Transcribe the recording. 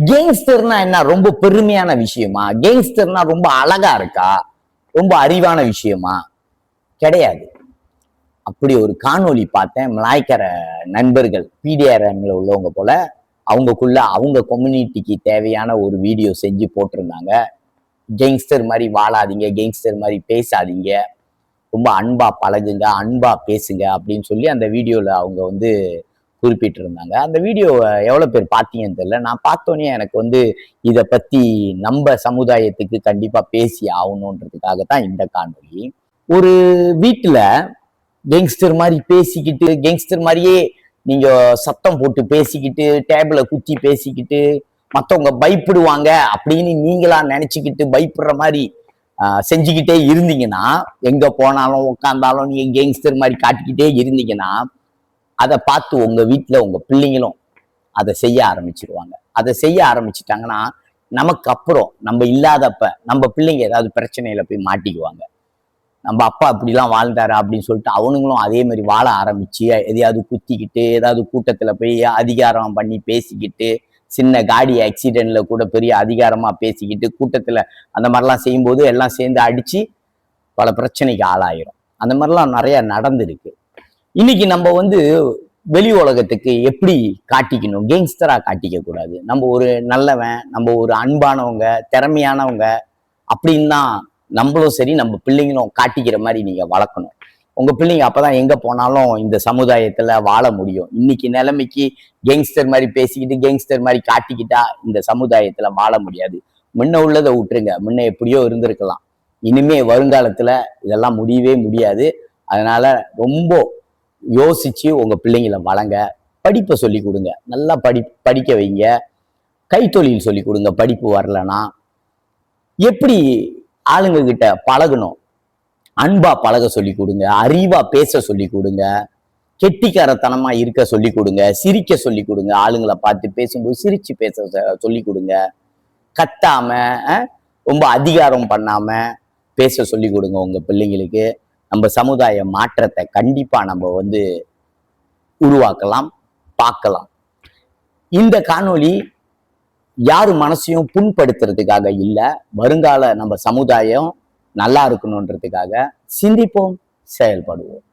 கேங்ஸ்டர்னா என்ன ரொம்ப பெருமையான விஷயமா? கேங்ஸ்டர்னா ரொம்ப அழகா இருக்கா? ரொம்ப அறிவான விஷயமா? கிடையாது. அப்படி ஒரு காணொளி பார்த்தேன். மலாய்க்கார நண்பர்கள் பிடிஆர்எம்ல உள்ளவங்க போல அவங்கக்குள்ள அவங்க கம்யூனிட்டிக்கு தேவையான ஒரு வீடியோ செஞ்சு போட்டிருந்தாங்க. கேங்ஸ்டர் மாதிரி வாழாதீங்க, கேங்ஸ்டர் மாதிரி பேசாதீங்க, ரொம்ப அன்பா பழகுங்க, அன்பா பேசுங்க அப்படின்னு சொல்லி அந்த வீடியோல அவங்க குறிப்பிட்டு இருந்தாங்க. அந்த வீடியோ எவ்வளவு பேர் பார்த்தீங்கன்னு தெரியல. நான் பார்த்தோன்னே எனக்கு இதை பத்தி நம்ம சமுதாயத்துக்கு கண்டிப்பா பேசி ஆகணுன்றதுக்காக தான் இந்த காணொளி. ஒரு வீட்டுல கேங்ஸ்டர் மாதிரி பேசிக்கிட்டு, கேங்ஸ்டர் மாதிரியே நீங்க சத்தம் போட்டு பேசிக்கிட்டு, டேபிளை குத்தி பேசிக்கிட்டு, மற்றவங்க பயப்படுவாங்க அப்படின்னு நீங்களா நினைச்சுக்கிட்டு பயப்படுற மாதிரி செஞ்சுக்கிட்டே இருந்தீங்கன்னா, எங்க போனாலும் உட்காந்தாலும் நீங்க கேங்ஸ்டர் மாதிரி காட்டிக்கிட்டே இருந்தீங்கன்னா, அதை பார்த்து உங்க வீட்டுல உங்க பிள்ளைங்களும் அதை செய்ய ஆரம்பிச்சிருவாங்க. அதை செய்ய ஆரம்பிச்சிட்டாங்கன்னா, நமக்கு அப்புறம் நம்ம இல்லாதப்ப நம்ம பிள்ளைங்க ஏதாவது பிரச்சனையில போய் மாட்டிக்குவாங்க. நம்ம அப்பா இப்படிலாம் வாழ்ந்தாரு அப்படின்னு சொல்லிட்டு அவனுங்களும் அதே மாதிரி வாழ ஆரம்பிச்சு எதையாவது குத்திக்கிட்டு, ஏதாவது கூட்டத்துல போய் அதிகாரம் பண்ணி பேசிக்கிட்டு, சின்ன காடி ஆக்சிடென்ட்ல கூட பெரிய அதிகாரமா பேசிக்கிட்டு கூட்டத்துல அந்த மாதிரிலாம் செய்யும்போது எல்லாம் சேர்ந்து அடிச்சு பல பிரச்சனைக்கு ஆளாயிரும். அந்த மாதிரிலாம் நிறைய நடந்திருக்கு. இன்னைக்கு நம்ம வெளி உலகத்துக்கு எப்படி காட்டிக்கணும்? கேங்ஸ்டரா காட்டிக்க கூடாது. நம்ம ஒரு நல்லவன், நம்ம ஒரு அன்பானவங்க, திறமையானவங்க அப்படின்னு தான் நம்மளும் சரி நம்ம பிள்ளைங்களும் காட்டிக்கிற மாதிரி நீங்க வளர்க்கணும். உங்க பிள்ளைங்க அப்பதான் எங்க போனாலும் இந்த சமுதாயத்துல வாழ முடியும். இன்னைக்கு நிலைமைக்கு கேங்ஸ்டர் மாதிரி பேசிக்கிட்டு, கேங்ஸ்டர் மாதிரி காட்டிக்கிட்டா இந்த சமுதாயத்துல வாழ முடியாது. முன்ன உள்ளதை விட்டுருங்க, முன்ன எப்படியோ இருந்திருக்கலாம். இனிமே வருங்காலத்துல இதெல்லாம் முடியவே முடியாது. அதனால ரொம்ப யோசிச்சு உங்க பிள்ளைங்களை வளங்க. படிப்பை சொல்லி கொடுங்க, நல்லா படிக்க வைங்க. கைத்தொழில் சொல்லி கொடுங்க. படிப்பு வரலன்னா எப்படி ஆளுங்க கிட்ட பழகணும், அன்பா பழக சொல்லி கொடுங்க, அறிவா பேச சொல்லி கொடுங்க, கெட்டிக்காரத்தனமா இருக்க சொல்லி கொடுங்க, சிரிக்க சொல்லி கொடுங்க. ஆளுங்களை பார்த்து பேசும்போது சிரிச்சு பேச சொல்லி கொடுங்க. கத்தாம ரொம்ப அதிகாரம் பண்ணாம பேச சொல்லி கொடுங்க உங்க பிள்ளைங்களுக்கு. நம்ம சமுதாய மாற்றத்தை கண்டிப்பா நம்ம உருவாக்கலாம், பார்க்கலாம். இந்த காணொளி யாரு மனசையும் புண்படுத்துறதுக்காக இல்ல, வருங்கால நம்ம சமுதாயம் நல்லா இருக்கணுன்றதுக்காக. சிந்திப்போம், செயல்படுவோம்.